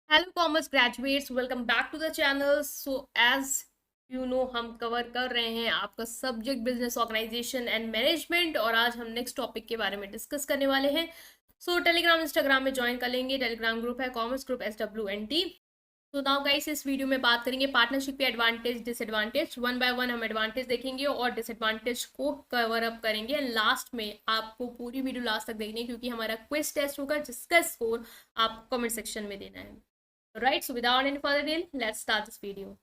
Hello commerce graduates, welcome back to the channel. So as you know हम cover कर रहे हैं आपका subject business organisation and management, और आज हम नेक्स्ट टॉपिक के बारे में डिस्कस करने वाले हैं। सो टेलीग्राम इंस्टाग्राम में ज्वाइन कर लेंगे। टेलीग्राम ग्रुप है कॉमर्स ग्रुप SWNT। तो नाउ गाइस, इस वीडियो में बात करेंगे पार्टनरशिप के advantage disadvantage. One by one हम एडवांटेज देखेंगे और डिसएडवांटेज को कवर अप करेंगे। लास्ट में आपको पूरी वीडियो लास्ट तक देखनी है क्योंकि हमारा क्विज टेस्ट होगा जिसका स्कोर आप कमेंट सेक्शन में देना है। Right, so without any further delay let's start this video.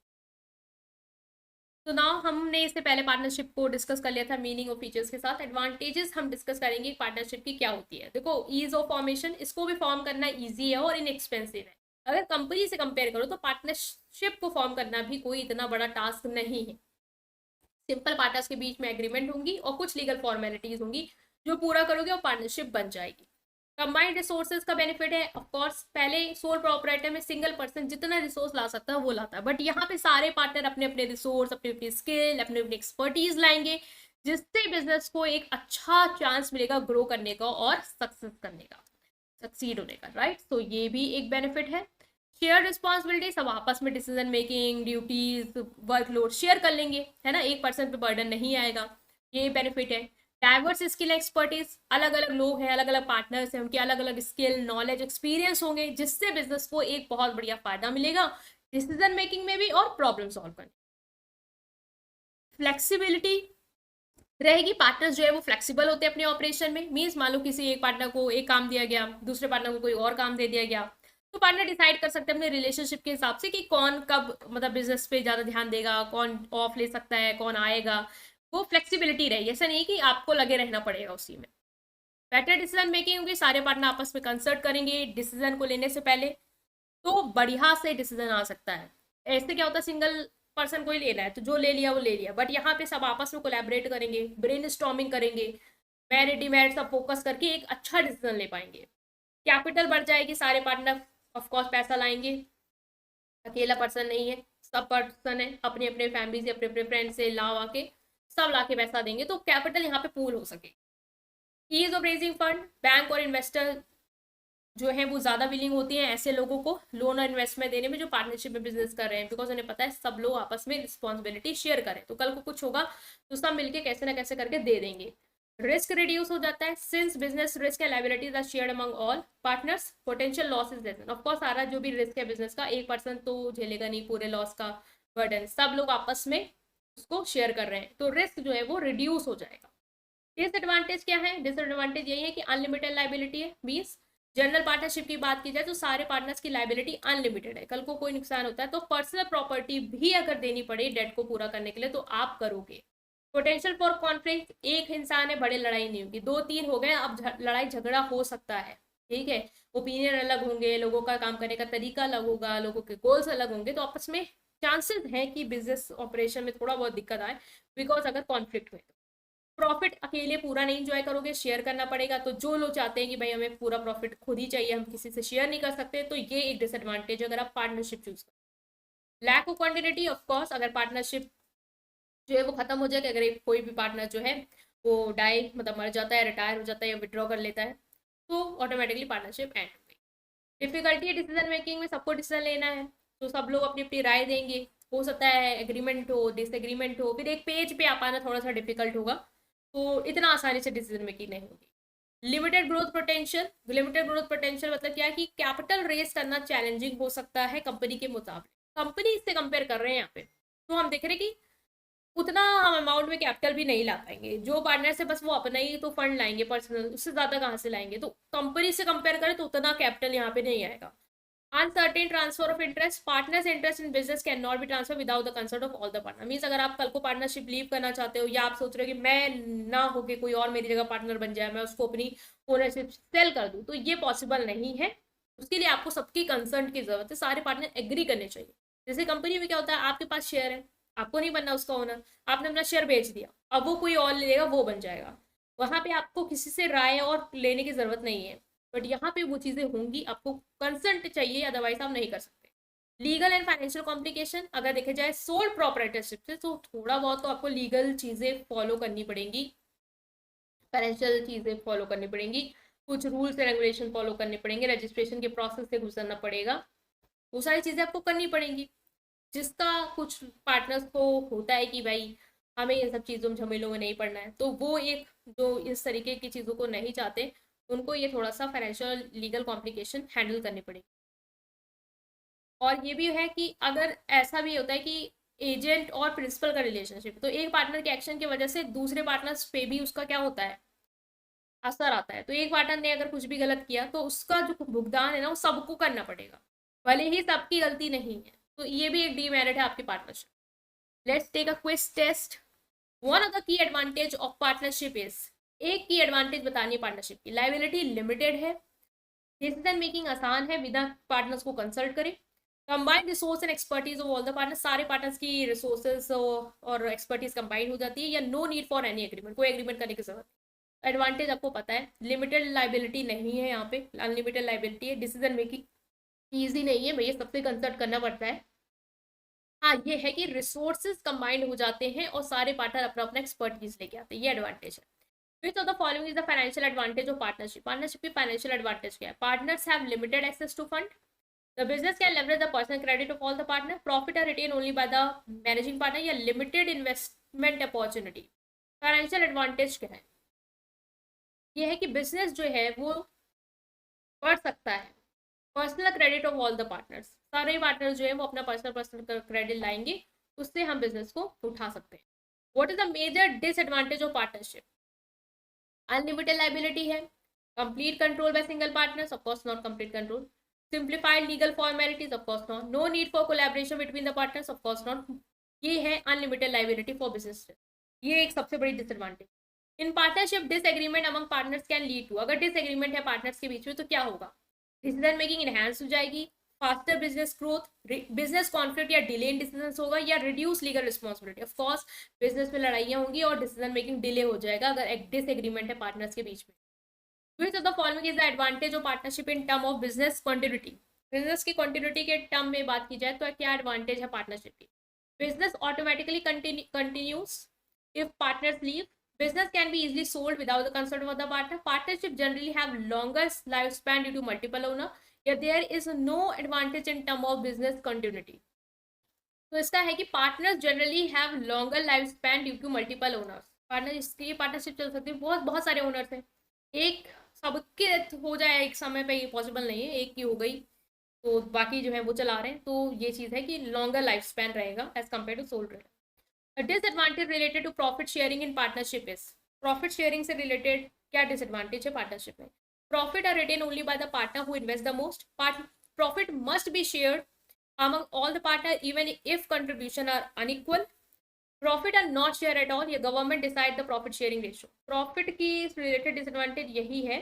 तो नाउ हमने इससे पहले पार्टनरशिप को डिस्कस कर लिया था मीनिंग और फीचर्स के साथ। एडवांटेजेस हम डिस्कस करेंगे पार्टनरशिप की क्या होती है। देखो, ईज ऑफ फॉर्मेशन, इसको भी फॉर्म करना ईजी है और इनएक्सपेंसिव है। अगर कंपनी से कंपेयर करो तो पार्टनरशिप को फॉर्म करना भी कोई इतना बड़ा टास्क नहीं है। सिंपल पार्टनर्स के बीच में एग्रीमेंट होंगी और कुछ लीगल फॉर्मेलिटीज होंगी जो पूरा करोगे और पार्टनरशिप बन जाएगी। कंबाइंड रिसोर्सेज का बेनिफिट है, ऑफ कोर्स पहले सोल प्रोपराइटर में सिंगल पर्सन जितना रिसोर्स ला सकता है वो लाता है, बट यहाँ पे सारे पार्टनर अपने अपने रिसोर्स, अपने अपने स्किल, अपने अपने एक्सपर्टीज लाएंगे, जिससे बिजनेस को एक अच्छा चांस मिलेगा ग्रो करने का और सक्सेस करने का, सक्सीड होने का। राइट, तो ये भी एक बेनिफिट है। शेयर रिस्पॉन्सिबिलिटी, सब आपस में decision making, duties, workload share कर लेंगे, है ना, एक पर्सन पे बर्डन नहीं आएगा, ये बेनिफिट है। डाइवर्स स्किल एक्सपर्टीज, अलग अलग लोग हैं, अलग अलग पार्टनर्स हैं, उनके अलग अलग स्किल, नॉलेज, एक्सपीरियंस होंगे, जिससे बिजनेस को एक बहुत बढ़िया फायदा मिलेगा डिसीजन मेकिंग में भी और प्रॉब्लम सॉल्व करने। फ्लेक्सिबिलिटी रहेगी, पार्टनर्स जो है वो फ्लेक्सिबल होते हैं अपने ऑपरेशन में। मीन्स मान लो किसी एक पार्टनर को एक काम दिया गया, दूसरे पार्टनर को कोई और काम दे दिया गया, तो पार्टनर डिसाइड कर सकते हैं अपने रिलेशनशिप के हिसाब से कि कौन कब मतलब बिजनेस पे ज्यादा ध्यान देगा, कौन ऑफ ले सकता है, कौन आएगा। वो फ्लेक्सिबिलिटी रहेगी, ऐसा नहीं कि आपको लगे रहना पड़ेगा उसी में। बेटर डिसीजन मेकिंग होगी, सारे पार्टनर आपस में कंसल्ट करेंगे डिसीजन को लेने से पहले, तो बढ़िया से डिसीजन आ सकता है। ऐसे क्या होता है, सिंगल पर्सन को ही लेना है तो जो ले लिया वो ले लिया, बट यहाँ पे सब आपस में कोलैबोरेट करेंगे, ब्रेन स्टॉर्मिंग करेंगे, मेरिट डिमेरिट सब फोकस करके एक अच्छा डिसीजन ले पाएंगे। कैपिटल बढ़ जाएगी, सारे पार्टनर ऑफ कोर्स पैसा लाएंगे, अकेला पर्सन नहीं है, सब पर्सन है अपने अपने फैमिली से, अपने अपने फ्रेंड से ला आके सब ला के पैसा देंगे, तो कैपिटल यहाँ पे पूल हो सके। Ease of raising fund, bank और इन्वेस्टर जो है वो ज्यादा विलिंग होती है ऐसे लोगों को लोन और इन्वेस्टमेंट देने में जो पार्टनरशिप में बिजनेस कर रहे हैं, बिकॉज उन्हें पता है सब लोग आपस में रिस्पॉन्सिबिलिटी शेयर करें, तो कल को कुछ होगा तो सब मिलके कैसे ना कैसे करके दे देंगे। रिस्क रिड्यूस हो जाता है, since business risk and liabilities are shared among all partners, potential loss is lessen. Of course सारा जो भी रिस्क है बिजनेस का एक पर्सन तो झेलेगा नहीं पूरे लॉस का बर्डन, सब लोग आपस में उसको शेयर कर रहे हैं, तो रिस्क जो है वो रिड्यूस हो जाएगा। डिसएडवांटेज क्या है, डिसएडवांटेज यही है कि अनलिमिटेड लाइबिलिटी है। मीन्स जनरल पार्टनरशिप की बात की जाए तो सारे पार्टनर्स की लाइबिलिटी अनलिमिटेड है, कल को कोई नुकसान होता है तो पर्सनल प्रॉपर्टी भी अगर देनी पड़े डेट को पूरा करने के लिए तो आप करोगे। पोटेंशियल फॉर कॉन्फ्लिक्ट, एक इंसान है, बड़े लड़ाई नहीं होगी, दो तीन हो गए अब लड़ाई झगड़ा हो सकता है, ठीक है, ओपिनियन अलग होंगे, लोगों का काम करने का तरीका अलग होगा, लोगों के गोल्स अलग होंगे, तो आपस में चांसेस है कि बिजनेस ऑपरेशन में थोड़ा बहुत दिक्कत आए, बिकॉज अगर कॉन्फ्लिक्ट हुए। प्रॉफिट अकेले पूरा नहीं इंजॉय करोगे, शेयर करना पड़ेगा, तो जो लोग चाहते हैं कि भाई हमें पूरा प्रॉफिट खुद ही चाहिए, हम किसी से शेयर नहीं कर सकते, तो ये एक डिसएडवांटेज अगर आप पार्टनरशिप चूज करो। Lack of quantity, of course अगर पार्टनरशिप जो है वो खत्म हो जाए, अगर एक कोई भी पार्टनर जो है वो डाई मतलब मर जाता है, रिटायर हो जाता है या विड्रॉ कर लेता है, तो ऑटोमेटिकली पार्टनरशिप एंड हो गई। डिफिकल्टी है डिसीजन मेकिंग में, सबको डिसीजन लेना है तो सब लोग अपनी अपनी राय देंगे, हो सकता है एग्रीमेंट हो, डिसएग्रीमेंट हो, फिर एक पेज पे आ पाना थोड़ा सा डिफिकल्ट होगा, तो इतना आसानी से डिसीजन मेकिंग नहीं होगी। Limited growth potential, limited growth potential मतलब क्या है कि कैपिटल रेस करना चैलेंजिंग हो सकता है कंपनी के मुताबिक, कंपनी इससे कंपेयर कर रहे हैं यहाँ पे, तो हम देख रहे हैं कि उतना हम अमाउंट में कैपिटल भी नहीं ला पाएंगे, जो पार्टनर से बस वो अपना ही तो फंड लाएंगे पर्सनल, उससे ज्यादा कहाँ से लाएंगे, तो कंपनी से कंपेयर करें तो उतना कैपिटल यहाँ पे नहीं आएगा। Uncertain transfer of interest, partners interest in business can not be transfer without the concert of all the partner. Means अगर आप कल को पार्टनरशिप लीव करना चाहते हो या आप सोच रहे हो कि मैं ना होके कोई और मेरी जगह पार्टनर बन जाए, मैं उसको अपनी ओनरशिप सेल कर दूं, तो ये पॉसिबल नहीं है। उसके लिए आपको सबकी कंसर्ट की जरूरत है, सारे पार्टनर एग्री करने चाहिए। जैसे कंपनी में क्या होता है, आपके पास शेयर है, आपको नहीं बनना उसका ओनर, आपने अपना शेयर बेच दिया, अब वो कोई और लेगा वो बन जाएगा, वहां पे आपको किसी से राय और लेने की जरूरत नहीं है, बट यहाँ पे वो चीजें होंगी, आपको कंसेंट चाहिए, अदरवाइज आप नहीं कर सकते। लीगल एंड फाइनेंशियल कॉम्प्लिकेशन, अगर देखे जाए सोल प्रोपराइटरशिप से तो थोड़ा बहुत तो आपको लीगल चीजें फॉलो करनी पड़ेंगी, फाइनेंशियल चीजें फॉलो करनी पड़ेंगी, कुछ रूल्स एंड रेगुलेशन फॉलो करने पड़ेंगे, रजिस्ट्रेशन के प्रोसेस से गुजरना पड़ेगा, वो सारी चीजें आपको करनी पड़ेंगी। जिसका कुछ पार्टनर्स को होता है कि भाई हमें इन सब चीज़ों में झमेलों में नहीं पड़ना है, तो वो एक जो इस तरीके की चीज़ों को नहीं चाहते, उनको ये थोड़ा सा फाइनेंशियल लीगल कॉम्प्लिकेशन हैंडल करनी पड़ेगी। और ये भी है कि अगर ऐसा भी होता है कि एजेंट और प्रिंसिपल का रिलेशनशिप, तो एक पार्टनर के एक्शन की वजह से दूसरे पार्टनर्स पे भी उसका क्या होता है, असर आता है। तो एक पार्टनर ने अगर कुछ भी गलत किया तो उसका जो भुगतान है ना वो सबको करना पड़ेगा, भले ही सबकी गलती नहीं है। तो ये भी एक डीमेरिट है आपकी partnership. Let's take a quiz test. One of the key advantage of partnership is, एक की एडवांटेज बतानी है पार्टनरशिप की, लाइबिलिटी लिमिटेड है, डिसीजन मेकिंग आसान है बिना पार्टनर्स को कंसल्ट करे, combined resource and expertise of all the partners, सारे पार्टनर्स की रिसोर्सेज और एक्सपर्टीज कंबाइंड हो जाती है, या no need for any agreement, कोई एग्रीमेंट करने की जरूरत। एडवांटेज आपको पता है, लिमिटेड लाइबिलिटी नहीं है यहाँ पे, अनलिमिटेड लाइबिलिटी है, डिसीजन मेकिंग ईजी नहीं है, भैया सबसे कंसल्ट करना पड़ता है। हाँ ये है कि रिसोर्सेज कंबाइंड हो जाते हैं और सारे पार्टनर अपना अपना एक्सपर्टीज लेके आते हैं, ये एडवांटेज है। Which of the following is the financial advantage of partnership, partnership की फाइनेंशियल एडवांटेज क्या है? Partners have limited access to fund, the business can leverage the personal credit of all the partner, profit are retain only by the managing partner, या limited investment opportunity. Financial advantage क्या है? ये है कि business जो है वो बढ़ सकता है, personal credit of all the partners, सारे पार्टनर जो है वो अपना पर्सनल क्रेडिट लाएंगे, उससे हम बिजनेस को उठा सकते हैं। What is the major disadvantage of partnership? Unlimited liability है, complete control by single partners, of course not complete control, simplified legal formalities, of course not, no need for collaboration between the partners, of course not. ये है unlimited liability for business, ये एक सबसे बड़ी disadvantage. In partnership disagreement among partners can lead to, अगर disagreement है partners के बीच में तो क्या होगा? डिसीजन मेकिंग इनहेंस हो जाएगी, faster business growth, business conflict या डिले इन डिसीजन होगा, या reduce legal responsibility. Of course business में लड़ाइयाँ होंगी और डिसीजन मेकिंग डिले हो जाएगा अगर एक डिसएग्रीमेंट है पार्टनर्स के बीच में। विच of the following is the advantage of partnership in term of business continuity, business की कंटिन्यूटी के टर्म में बात की जाए तो क्या एडवांटेज है पार्टनरशिप की? Business automatically continuous if partners leave, business can be easily sold without the consent of the partner, partnership generally have longer lifespan due to multiple owner, yet there is no advantage in term of business continuity। तो इसका है कि partners generally have longer life span due to multiple owners, partner इसकी partnership चल सकती है, बहुत बहुत सारे ओनर्स हैं, एक सबके हो जाए एक समय पे ये पॉसिबल नहीं है, एक की हो गई तो बाकी जो है वो चला रहे हैं, तो ये चीज़ है कि लॉन्गर लाइफ स्पैन रहेगा as compare to sole trader. Disadvantage related to profit sharing in partnership is, profit sharing से रिलेटेड क्या डिसएडवांटेज है पार्टनरशिप में? Profit are retain only by the partner who invest the most, profit must be shared among all the partner even if contribution are unequal, profit are not shared at all, ये government decide the profit sharing ratio. Profit की related disadvantage यही है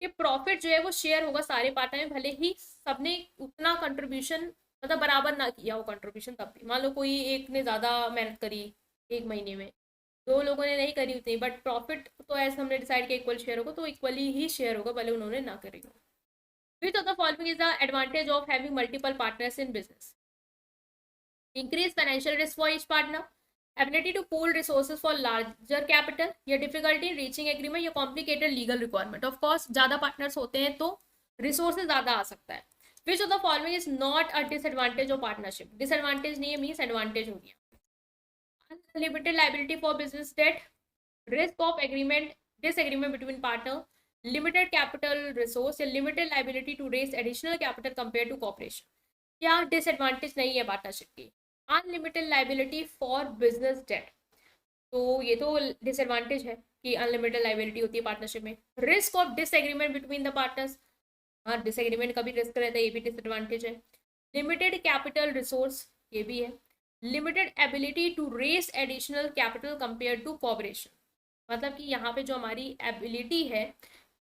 कि profit जो है वो share होगा सारे पार्टनर में, भले ही सबने उतना कंट्रीब्यूशन मतलब बराबर ना किया हो कंट्रीब्यूशन, तब भी मान लो कोई एक ने ज़्यादा मेहनत करी एक महीने में, दो लोगों ने नहीं करी उतनी, बट प्रॉफिट तो ऐसे हमने डिसाइड किया इक्वल शेयर होगा, तो इक्वली ही शेयर होगा भले उन्होंने ना करी हो। Which of the following is the advantage of having multiple partners in business? Increase financial risk for each partner, ability to pool resources for larger capital, या difficulty in reaching agreement, या complicated legal requirement। Of course ज़्यादा partners होते हैं तो resources ज़्यादा आ सकता है। Which of the following is not a disadvantage of partnership? Disadvantage नहीं है, means advantage हो गया। Unlimited liability for business debt, risk of agreement disagreement between partner, limited capital resource, या limited liability to raise additional capital compare to corporation. क्या disadvantage नहीं है partnership की? Unlimited liability for business debt, तो ये तो डिसएडवांटेज है कि अनलिमिटेड लाइबिलिटी होती है पार्टनरशिप में। Risk of disagreement between the partners, हाँ डिसएग्रीमेंट का भी रिस्क रहता है, ये भी डिसएडवांटेज है। लिमिटेड कैपिटल रिसोर्स, ये भी है। Limited ability to raise additional capital compare to corporation, मतलब कि यहाँ पे जो हमारी एबिलिटी है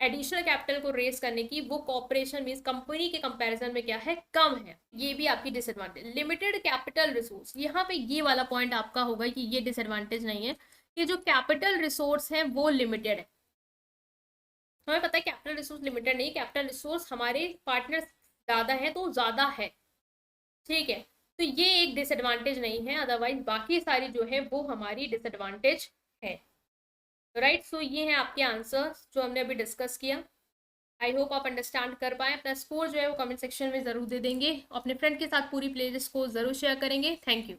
एडिशनल कैपिटल को रेस करने की, वो कॉर्पोरेशन मींस कंपनी के कंपैरिजन में क्या है, कम है, ये भी आपकी डिसएडवांटेज। लिमिटेड कैपिटल रिसोर्स, यहाँ पे ये वाला पॉइंट आपका होगा कि ये डिसएडवांटेज नहीं है कि जो कैपिटल रिसोर्स है वो लिमिटेड है। हमें पता है कैपिटल रिसोर्स लिमिटेड नहीं, कैपिटल रिसोर्स हमारे पार्टनर ज़्यादा है तो ज़्यादा है, ठीक है, तो ये एक डिसएडवांटेज नहीं है, अदरवाइज बाकी सारी जो है वो हमारी डिसएडवांटेज है। राइट, सो ये हैं आपके आंसर्स जो हमने अभी डिस्कस किया। आई होप आप अंडरस्टैंड कर पाए। अपना स्कोर जो है वो कमेंट सेक्शन में जरूर दे देंगे, अपने फ्रेंड के साथ पूरी प्लेलिस्ट को जरूर शेयर करेंगे। Thank you.